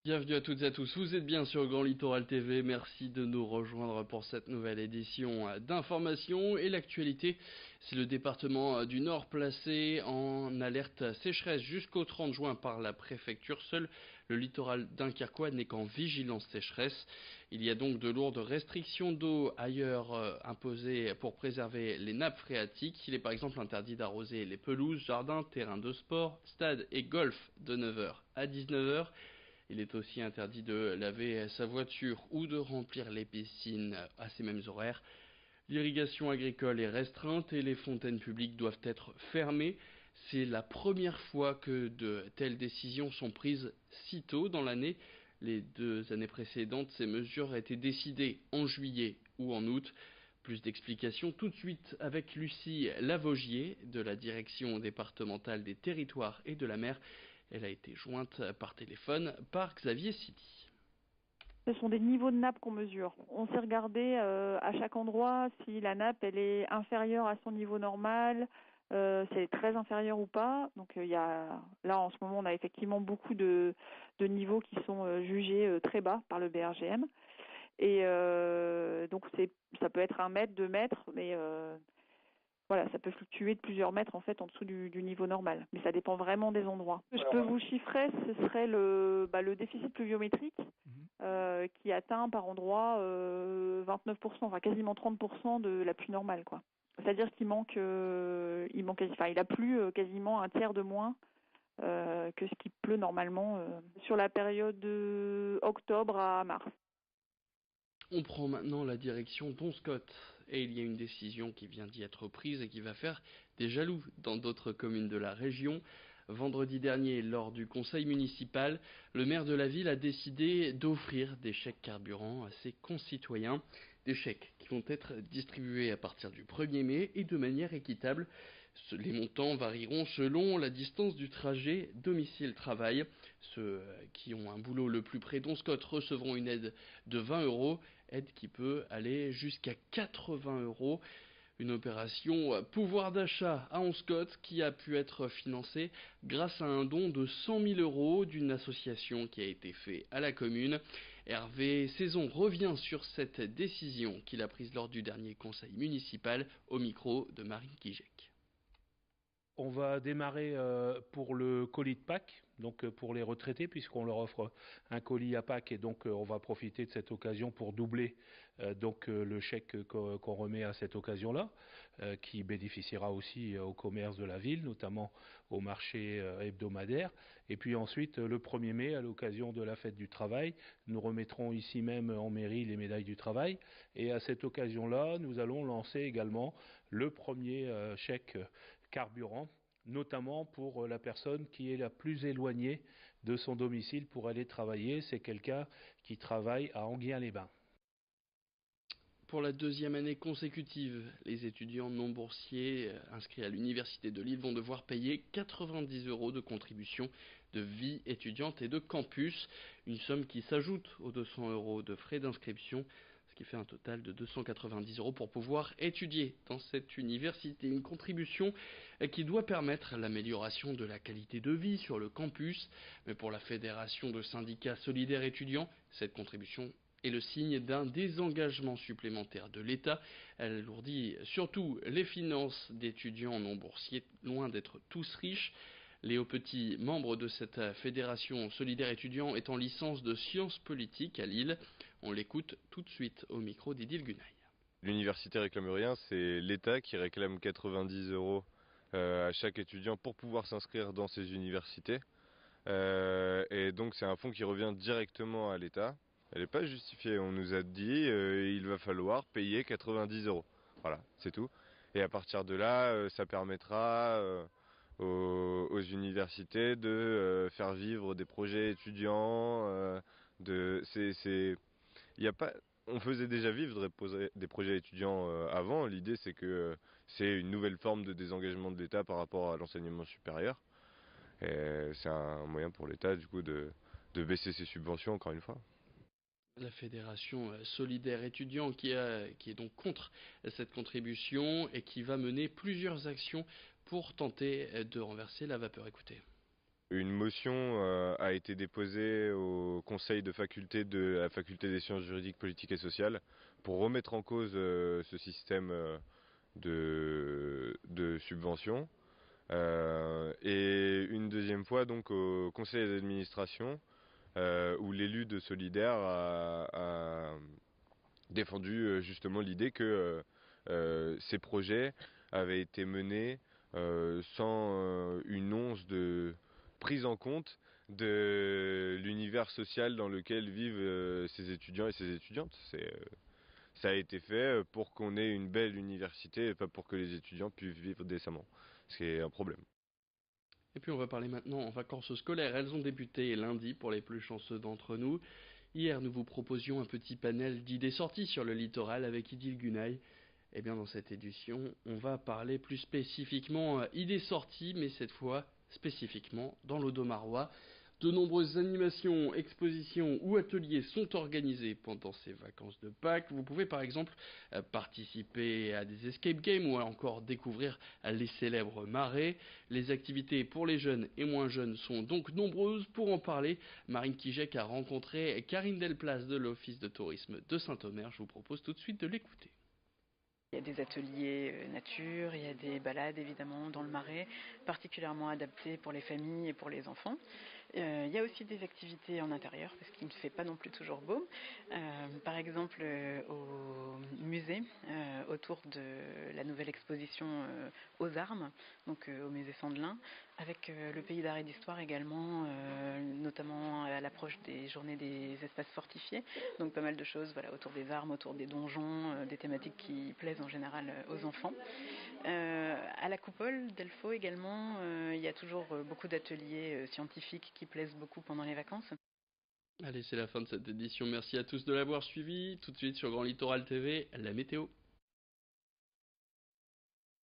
Bienvenue à toutes et à tous, vous êtes bien sur Grand Littoral TV, merci de nous rejoindre pour cette nouvelle édition d'information. Et l'actualité, c'est le département du Nord placé en alerte sécheresse jusqu'au 30 juin par la préfecture. Seul le littoral dunkerquois n'est qu'en vigilance sécheresse. Il y a donc de lourdes restrictions d'eau ailleurs imposées pour préserver les nappes phréatiques. Il est par exemple interdit d'arroser les pelouses, jardins, terrains de sport, stades et golf de 9 heures à 19 heures. Il est aussi interdit de laver sa voiture ou de remplir les piscines à ces mêmes horaires. L'irrigation agricole est restreinte et les fontaines publiques doivent être fermées. C'est la première fois que de telles décisions sont prises si tôt dans l'année. Les 2 années précédentes, ces mesures étaient décidées en juillet ou en août. Plus d'explications tout de suite avec Lucie Lavogier de la direction départementale des territoires et de la mer. Elle a été jointe par téléphone par Xavier Sidi. Ce sont des niveaux de nappe qu'on mesure. On s'est regardé à chaque endroit si la nappe elle est inférieure à son niveau normal, si elle est très inférieure ou pas. Donc là en ce moment on a effectivement beaucoup de niveaux qui sont jugés très bas par le BRGM. Et donc ça peut être 1 mètre, 2 mètres, mais voilà, ça peut fluctuer de plusieurs mètres en fait en dessous du niveau normal, mais ça dépend vraiment des endroits. Ce que je peux vous chiffrer, ce serait le déficit pluviométrique qui atteint par endroit 29%, enfin quasiment 30% de la pluie normale, quoi. C'est-à-dire qu'il manque, il a plu quasiment un tiers de moins que ce qui pleut normalement sur la période de octobre à mars. On prend maintenant la direction d'Onscott et il y a une décision qui vient d'y être prise et qui va faire des jaloux dans d'autres communes de la région. Vendredi dernier, lors du conseil municipal, le maire de la ville a décidé d'offrir des chèques carburant à ses concitoyens. Des chèques qui vont être distribués à partir du 1er mai et de manière équitable. Les montants varieront selon la distance du trajet domicile-travail. Ceux qui ont un boulot le plus près d'Onscott recevront une aide de 20 euros, aide qui peut aller jusqu'à 80 euros. Une opération pouvoir d'achat à Onscott qui a pu être financée grâce à un don de 100 000 euros d'une association qui a été fait à la commune. Hervé Saison revient sur cette décision qu'il a prise lors du dernier conseil municipal au micro de Marine Kijek. On va démarrer pour le colis de Pâques, donc pour les retraités, puisqu'on leur offre un colis à Pâques, et donc on va profiter de cette occasion pour doubler le chèque qu'on remet à cette occasion-là, qui bénéficiera aussi au commerce de la ville, notamment au marché hebdomadaire. Et puis ensuite, le 1er mai, à l'occasion de la fête du travail, nous remettrons ici même en mairie les médailles du travail. Et à cette occasion-là, nous allons lancer également le premier chèque carburant, notamment pour la personne qui est la plus éloignée de son domicile pour aller travailler. C'est quelqu'un qui travaille à Enghien-les-Bains. Pour la 2e année consécutive, les étudiants non boursiers inscrits à l'Université de Lille vont devoir payer 90 euros de contribution de vie étudiante et de campus, une somme qui s'ajoute aux 200 euros de frais d'inscription, ce qui fait un total de 290 euros pour pouvoir étudier dans cette université. Une contribution qui doit permettre l'amélioration de la qualité de vie sur le campus, mais pour la Fédération de syndicats solidaires étudiants, cette contribution est le signe d'un désengagement supplémentaire de l'État. Elle alourdit surtout les finances d'étudiants non boursiers, loin d'être tous riches. Léo Petit, membre de cette fédération solidaire étudiant, est en licence de sciences politiques à Lille. On l'écoute tout de suite au micro d'Idil Gunaï. L'université réclame rien, c'est l'État qui réclame 90 euros à chaque étudiant pour pouvoir s'inscrire dans ces universités. Et donc c'est un fonds qui revient directement à l'État. Elle n'est pas justifiée, on nous a dit il va falloir payer 90 euros. Voilà, c'est tout. Et à partir de là, ça permettra aux universités de faire vivre des projets étudiants. Il y a pas, on faisait déjà vivre des projets étudiants avant. L'idée c'est que c'est une nouvelle forme de désengagement de l'État par rapport à l'enseignement supérieur. Et c'est un moyen pour l'État du coup de baisser ses subventions encore une fois. La Fédération solidaire étudiant qui est donc contre cette contribution et qui va mener plusieurs actions pour tenter de renverser la vapeur. Écoutez. Une motion a été déposée au conseil de faculté de la faculté des sciences juridiques, politiques et sociales pour remettre en cause ce système de subvention. Et une deuxième fois donc au conseil d'administration où l'élu de Solidaire a défendu justement l'idée que ces projets avaient été menés sans une once de prise en compte de l'univers social dans lequel vivent ces étudiants et ces étudiantes. Ça a été fait pour qu'on ait une belle université et pas pour que les étudiants puissent vivre décemment. C'est un problème. Et puis on va parler maintenant en vacances scolaires. Elles ont débuté lundi pour les plus chanceux d'entre nous. Hier, nous vous proposions un petit panel d'idées sorties sur le littoral avec Idil Gunay. Eh bien, dans cette édition, on va parler plus spécifiquement idées sorties, mais cette fois spécifiquement dans l'Audomarois. De nombreuses animations, expositions ou ateliers sont organisés pendant ces vacances de Pâques. Vous pouvez par exemple participer à des escape games ou encore découvrir les célèbres marées. Les activités pour les jeunes et moins jeunes sont donc nombreuses. Pour en parler, Marine Kijek a rencontré Karine Delplace de l'Office de tourisme de Saint-Omer. Je vous propose tout de suite de l'écouter. Il y a des ateliers nature, il y a des balades évidemment dans le Marais, particulièrement adaptées pour les familles et pour les enfants. Il y a aussi des activités en intérieur, parce qu'il ne fait pas non plus toujours beau. Par exemple au musée, autour de la nouvelle exposition aux armes, donc au musée Sandelin, avec le pays d'art et d'histoire également, notamment à l'approche des journées des espaces fortifiés. Donc pas mal de choses autour des armes, autour des donjons, des thématiques qui plaisent en général aux enfants. À la Coupole d'Elfaux également, il y a toujours beaucoup d'ateliers scientifiques qui plaisent beaucoup pendant les vacances. Allez, c'est la fin de cette édition. Merci à tous de l'avoir suivi. Tout de suite sur Grand Littoral TV, la météo.